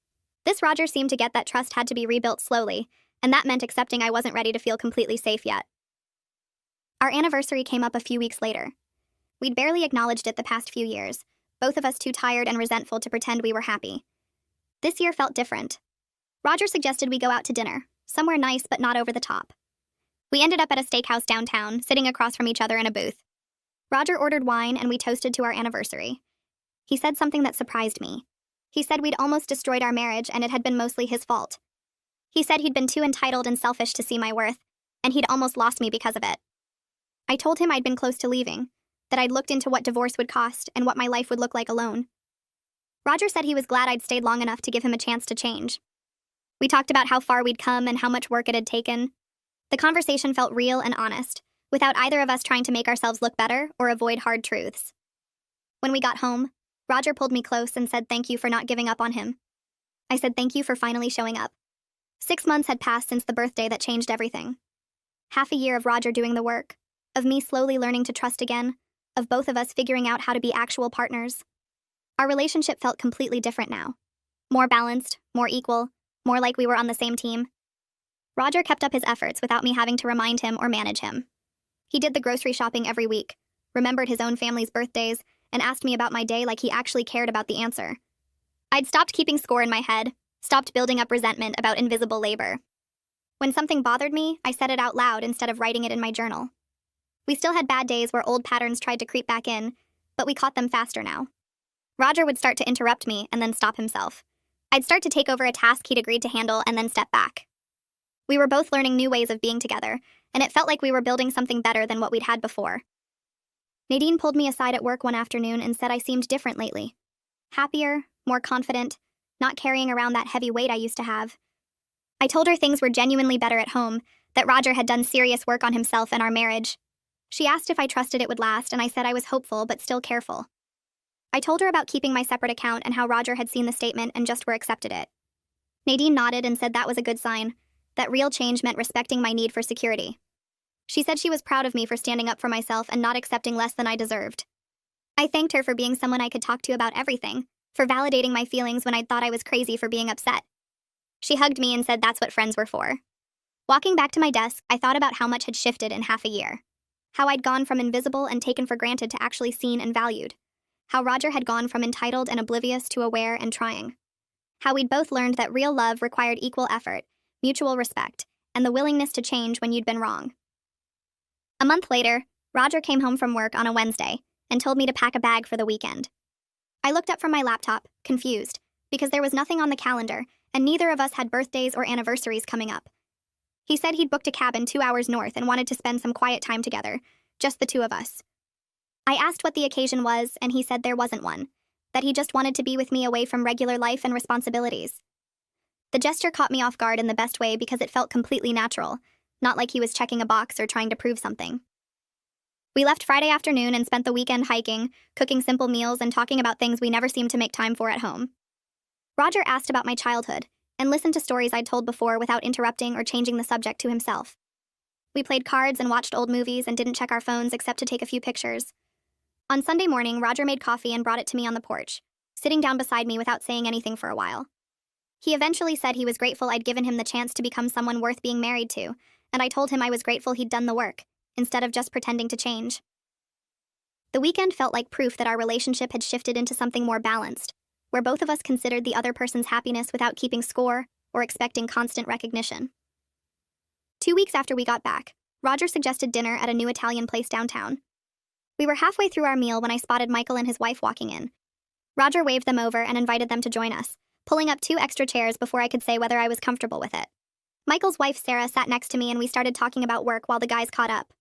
This Roger seemed to get that trust had to be rebuilt slowly, and that meant accepting I wasn't ready to feel completely safe yet. Our anniversary came up a few weeks later. We'd barely acknowledged it the past few years, both of us too tired and resentful to pretend we were happy. This year felt different. Roger suggested we go out to dinner, somewhere nice but not over the top. We ended up at a steakhouse downtown, sitting across from each other in a booth. Roger ordered wine and we toasted to our anniversary. He said something that surprised me. He said we'd almost destroyed our marriage and it had been mostly his fault. He said he'd been too entitled and selfish to see my worth, and he'd almost lost me because of it. I told him I'd been close to leaving, that I'd looked into what divorce would cost and what my life would look like alone. Roger said he was glad I'd stayed long enough to give him a chance to change. We talked about how far we'd come and how much work it had taken. The conversation felt real and honest, without either of us trying to make ourselves look better or avoid hard truths. When we got home, Roger pulled me close and said thank you for not giving up on him. I said thank you for finally showing up. 6 months had passed since the birthday that changed everything. Half a year of Roger doing the work, of me slowly learning to trust again, of both of us figuring out how to be actual partners. Our relationship felt completely different now. More balanced, more equal, more like we were on the same team. Roger kept up his efforts without me having to remind him or manage him. He did the grocery shopping every week, remembered his own family's birthdays, and asked me about my day like he actually cared about the answer. I'd stopped keeping score in my head, stopped building up resentment about invisible labor. When something bothered me, I said it out loud instead of writing it in my journal. We still had bad days where old patterns tried to creep back in, but we caught them faster now. Roger would start to interrupt me and then stop himself. I'd start to take over a task he'd agreed to handle and then step back. We were both learning new ways of being together, and it felt like we were building something better than what we'd had before. Nadine pulled me aside at work one afternoon and said I seemed different lately. Happier, more confident, not carrying around that heavy weight I used to have. I told her things were genuinely better at home, that Roger had done serious work on himself and our marriage. She asked if I trusted it would last, and I said I was hopeful but still careful. I told her about keeping my separate account and how Roger had seen the statement and just were accepted it. Nadine nodded and said that was a good sign, that real change meant respecting my need for security. She said she was proud of me for standing up for myself and not accepting less than I deserved. I thanked her for being someone I could talk to about everything, for validating my feelings when I'd thought I was crazy for being upset. She hugged me and said that's what friends were for. Walking back to my desk, I thought about how much had shifted in half a year. How I'd gone from invisible and taken for granted to actually seen and valued. How Roger had gone from entitled and oblivious to aware and trying. How we'd both learned that real love required equal effort, mutual respect, and the willingness to change when you'd been wrong. A month later, Roger came home from work on a Wednesday and told me to pack a bag for the weekend. I looked up from my laptop, confused, because there was nothing on the calendar, and neither of us had birthdays or anniversaries coming up. He said he'd booked a cabin 2 hours north and wanted to spend some quiet time together, just the two of us. I asked what the occasion was, and he said there wasn't one, that he just wanted to be with me away from regular life and responsibilities. The gesture caught me off guard in the best way because it felt completely natural, not like he was checking a box or trying to prove something. We left Friday afternoon and spent the weekend hiking, cooking simple meals, and talking about things we never seemed to make time for at home. Roger asked about my childhood and listened to stories I'd told before without interrupting or changing the subject to himself. We played cards and watched old movies and didn't check our phones except to take a few pictures. On Sunday morning, Roger made coffee and brought it to me on the porch, sitting down beside me without saying anything for a while. He eventually said he was grateful I'd given him the chance to become someone worth being married to, and I told him I was grateful he'd done the work, instead of just pretending to change. The weekend felt like proof that our relationship had shifted into something more balanced, where both of us considered the other person's happiness without keeping score or expecting constant recognition. 2 weeks after we got back, Roger suggested dinner at a new Italian place downtown. We were halfway through our meal when I spotted Michael and his wife walking in. Roger waved them over and invited them to join us, pulling up 2 extra chairs before I could say whether I was comfortable with it. Michael's wife, Sarah, sat next to me and we started talking about work while the guys caught up.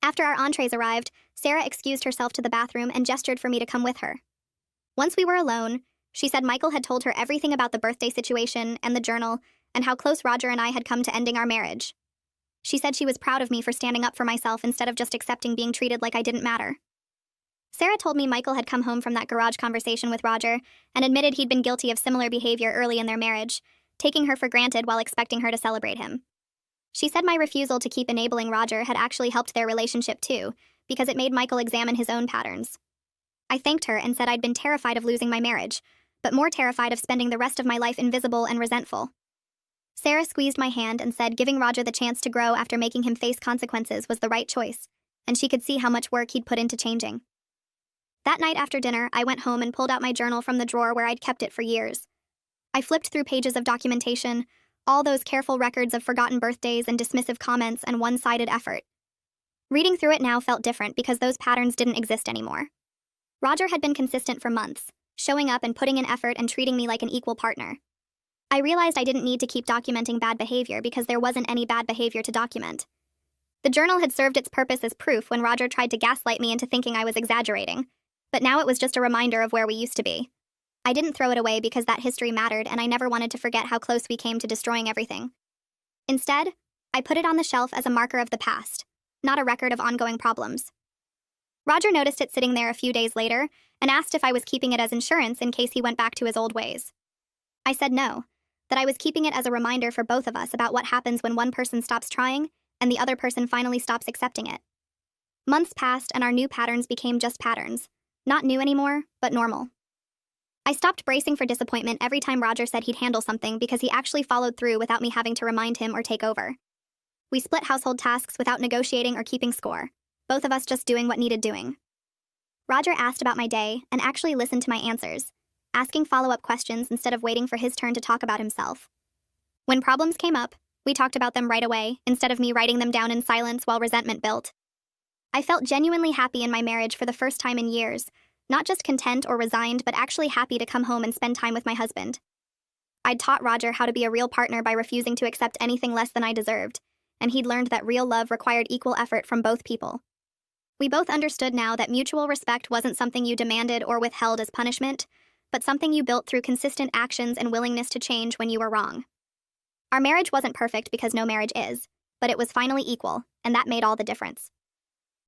After our entrees arrived, Sarah excused herself to the bathroom and gestured for me to come with her. Once we were alone, she said Michael had told her everything about the birthday situation and the journal and how close Roger and I had come to ending our marriage. She said she was proud of me for standing up for myself instead of just accepting being treated like I didn't matter. Sarah told me Michael had come home from that garage conversation with Roger and admitted he'd been guilty of similar behavior early in their marriage, taking her for granted while expecting her to celebrate him. She said my refusal to keep enabling Roger had actually helped their relationship too, because it made Michael examine his own patterns. I thanked her and said I'd been terrified of losing my marriage, but more terrified of spending the rest of my life invisible and resentful. Sarah squeezed my hand and said giving Roger the chance to grow after making him face consequences was the right choice, and she could see how much work he'd put into changing. That night after dinner, I went home and pulled out my journal from the drawer where I'd kept it for years. I flipped through pages of documentation, all those careful records of forgotten birthdays and dismissive comments and one-sided effort. Reading through it now felt different because those patterns didn't exist anymore. Roger had been consistent for months, showing up and putting in effort and treating me like an equal partner. I realized I didn't need to keep documenting bad behavior because there wasn't any bad behavior to document. The journal had served its purpose as proof when Roger tried to gaslight me into thinking I was exaggerating, but now it was just a reminder of where we used to be. I didn't throw it away because that history mattered and I never wanted to forget how close we came to destroying everything. Instead, I put it on the shelf as a marker of the past, not a record of ongoing problems. Roger noticed it sitting there a few days later and asked if I was keeping it as insurance in case he went back to his old ways. I said no, that I was keeping it as a reminder for both of us about what happens when one person stops trying and the other person finally stops accepting it. Months passed and our new patterns became just patterns. Not new anymore, but normal. I stopped bracing for disappointment every time Roger said he'd handle something because he actually followed through without me having to remind him or take over. We split household tasks without negotiating or keeping score, both of us just doing what needed doing. Roger asked about my day and actually listened to my answers, asking follow-up questions instead of waiting for his turn to talk about himself. When problems came up, we talked about them right away, instead of me writing them down in silence while resentment built. I felt genuinely happy in my marriage for the first time in years, not just content or resigned, but actually happy to come home and spend time with my husband. I'd taught Roger how to be a real partner by refusing to accept anything less than I deserved, and he'd learned that real love required equal effort from both people. We both understood now that mutual respect wasn't something you demanded or withheld as punishment, but something you built through consistent actions and willingness to change when you were wrong. Our marriage wasn't perfect because no marriage is, but it was finally equal, and that made all the difference.